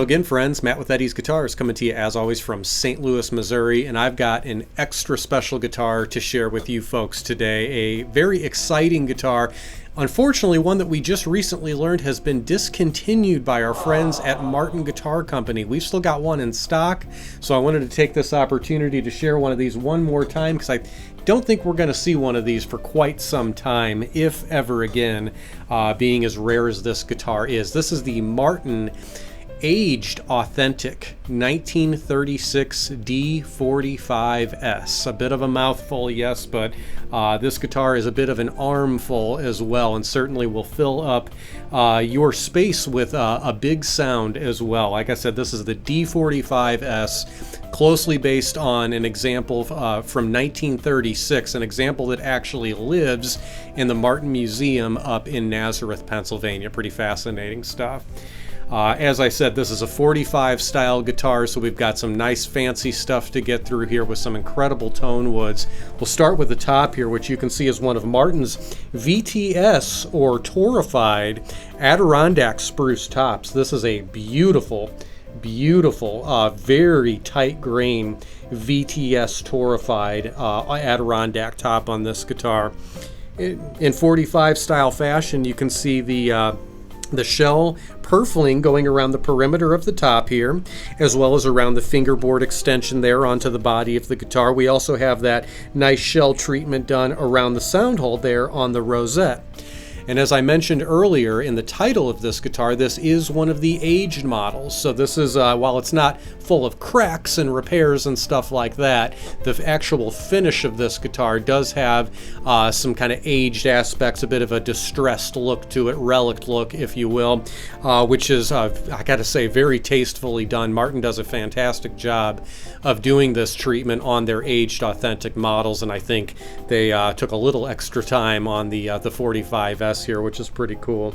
Hello again, friends. Matt with Eddie's Guitars coming to you as always from St. Louis, Missouri, and I've got an extra special guitar to share with you folks today. A very exciting guitar. Unfortunately, one that we just recently learned has been discontinued by our friends at Martin Guitar Company. We've still got one in stock, so I wanted to take this opportunity to share one of these one more time because I don't think we're going to see one of these for quite some time, if ever again, being as rare as this guitar is. This is the Martin Aged Authentic 1936 D-45S. A bit of a mouthful, yes, but this guitar is a bit of an armful as well, and certainly will fill up your space with a big sound as well. Like I said, this is the D-45S, closely based on an example from 1936, an example that actually lives in the Martin Museum up in Nazareth, Pennsylvania. Pretty fascinating stuff. As I said, this is a 45 style guitar, so we've got some nice fancy stuff to get through here with some incredible tone woods. We'll start with the top here, which you can see is one of Martin's VTS or torrefied Adirondack spruce tops. This is a beautiful, very tight grain VTS torrefied Adirondack top on this guitar. In 45 style fashion, you can see the shell purfling going around the perimeter of the top here, as well as around the fingerboard extension there onto the body of the guitar. We also have that nice shell treatment done around the sound hole there on the rosette. And as I mentioned earlier in the title of this guitar, this is one of the aged models. So this is, while it's not full of cracks and repairs and stuff like that, the actual finish of this guitar does have some kind of aged aspects, a bit of a distressed look to it, relic look, if you will, which is, I gotta say, very tastefully done. Martin does a fantastic job of doing this treatment on their aged authentic models, and I think they took a little extra time on the 45S here, which is pretty cool.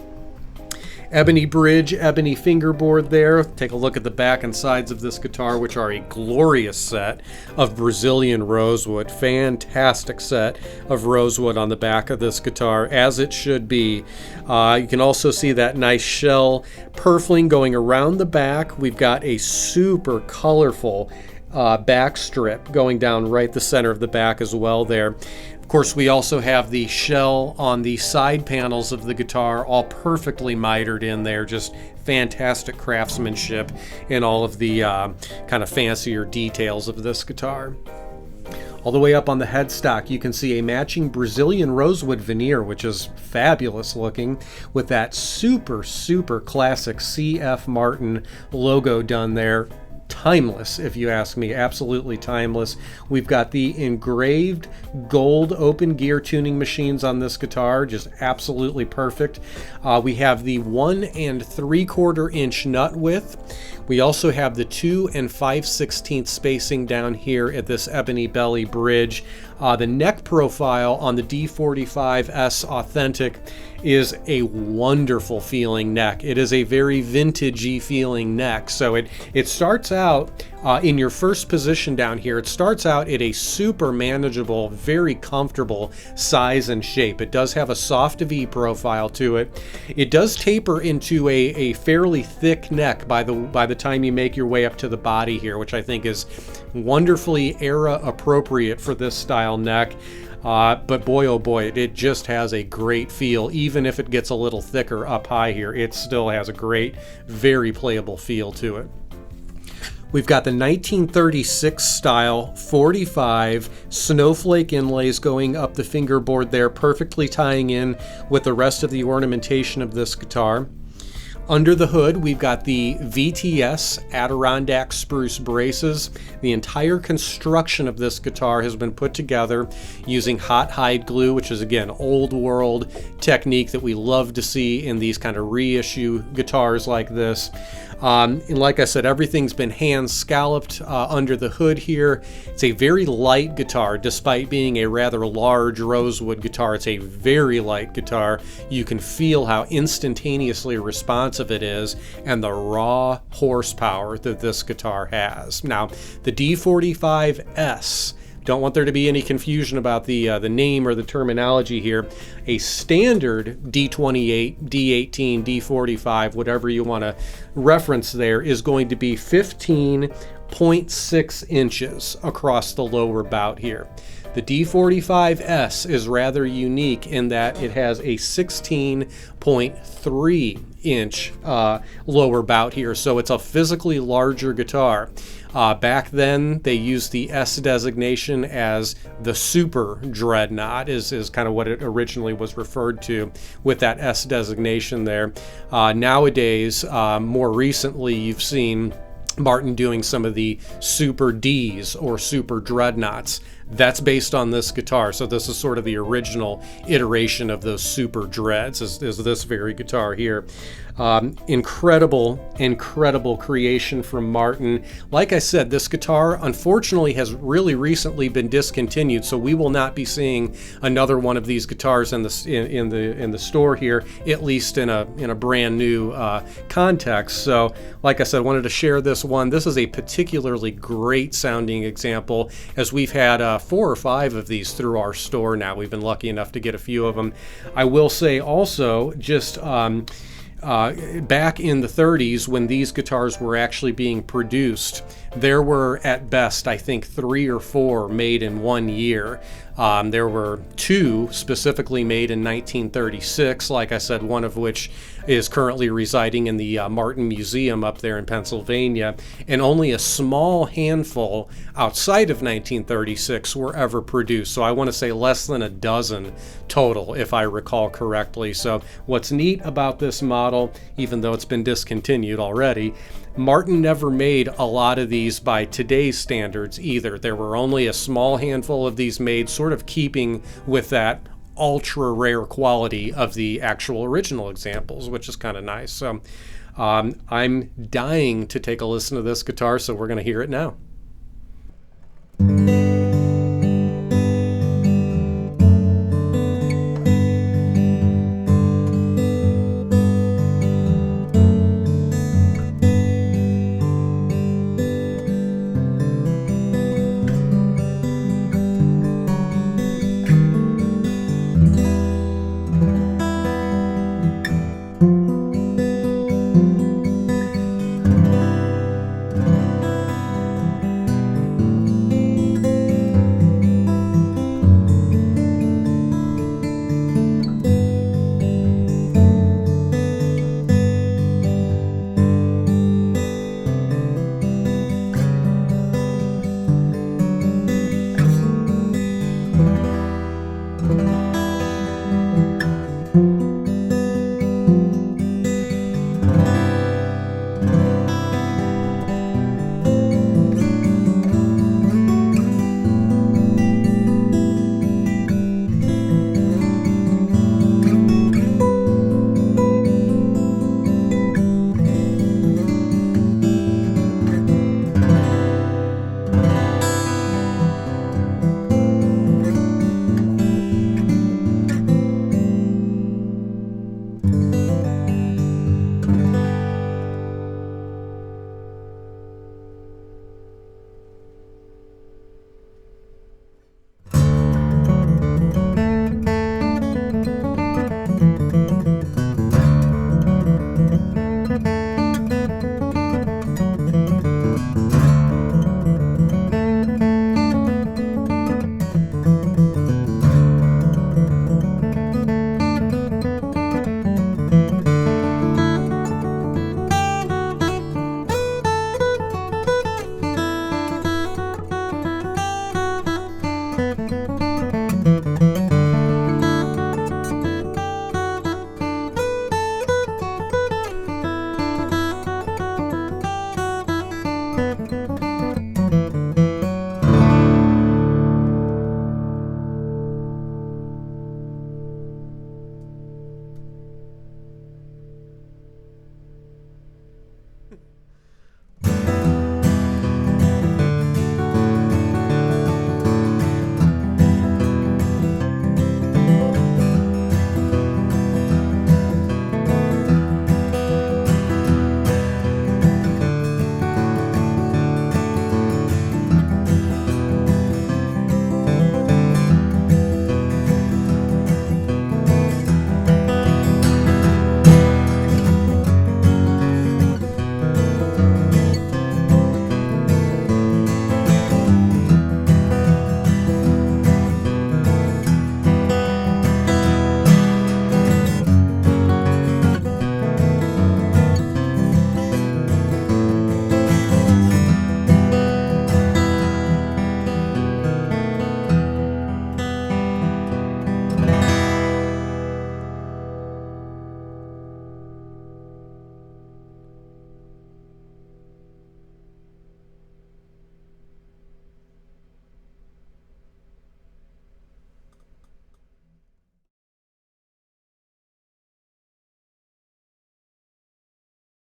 Ebony bridge, ebony fingerboard there. Take a look at the back and sides of this guitar, which are a glorious set of Brazilian rosewood. Fantastic set of rosewood on the back of this guitar, as it should be. You can also see that nice shell purfling going around the back. We've got a super colorful back strip going down right the center of the back as well there. Of course, we also have the shell on the side panels of the guitar, all perfectly mitered in there. Just fantastic craftsmanship in all of the kind of fancier details of this guitar. All the way up on the headstock, you can see a matching Brazilian rosewood veneer, which is fabulous looking, with that super classic CF Martin logo done there. Timeless, if you ask me. Absolutely timeless. We've got the engraved gold open gear tuning machines on this guitar, just absolutely perfect. We have the 1 3/4 inch nut width. We also have the 2 5/16 spacing down here at this ebony belly bridge. The neck profile on the D-45S Authentic is a wonderful feeling neck. It is a very vintagey feeling neck. So it starts out in your first position down here. It starts out at a super manageable, very comfortable size and shape. It does have a soft V profile to it. It does taper into a fairly thick neck by the time you make your way up to the body here, which I think is wonderfully era appropriate for this style neck. But boy, oh boy, it just has a great feel. Even if it gets a little thicker up high here, it still has a great, very playable feel to it. We've got the 1936 style 45 snowflake inlays going up the fingerboard there, perfectly tying in with the rest of the ornamentation of this guitar. Under the hood, we've got the VTS Adirondack spruce braces. The entire construction of this guitar has been put together using hot hide glue, which is, again, old world technique that we love to see in these kind of reissue guitars like this. And like I said, everything's been hand scalloped under the hood here. It's a very light guitar, despite being a rather large rosewood guitar. It's a very light guitar. You can feel how instantaneously responsive it is and the raw horsepower that this guitar has. Now, the D-45S don't want there to be any confusion about the name or the terminology here. A standard D28, D18, D45, whatever you want to reference there, is going to be 15.6 inches across the lower bout here. The D45S is rather unique in that it has a 16.3 inch lower bout here, so it's a physically larger guitar. Back then, they used the S designation as the Super Dreadnought, is kind of what it originally was referred to with that S designation there. Nowadays, more recently, you've seen Martin doing some of the Super Ds or Super Dreadnoughts. That's based on this guitar, so this is sort of the original iteration of those Super Dreads, is this very guitar here. Incredible creation from Martin. Like I said, this guitar unfortunately has really recently been discontinued, so we will not be seeing another one of these guitars in the store here, at least in a brand new context. So like I said, I wanted to share this one. This is a particularly great sounding example, as we've had 4 or 5 of these through our store now. We've been lucky enough to get a few of them. I will say also, just back in the 30s, when these guitars were actually being produced, there were at best, I think, 3 or 4 made in 1 year. There were 2 specifically made in 1936, like I said, one of which is currently residing in the Martin Museum up there in Pennsylvania, and only a small handful outside of 1936 were ever produced. So I want to say less than a dozen total, if I recall correctly. So what's neat about this model, even though it's been discontinued already, Martin never made a lot of these by today's standards either. There were only a small handful of these made, sort of keeping with that ultra rare quality of the actual original examples, which is kind of nice. So I'm dying to take a listen to this guitar, so we're going to hear it now.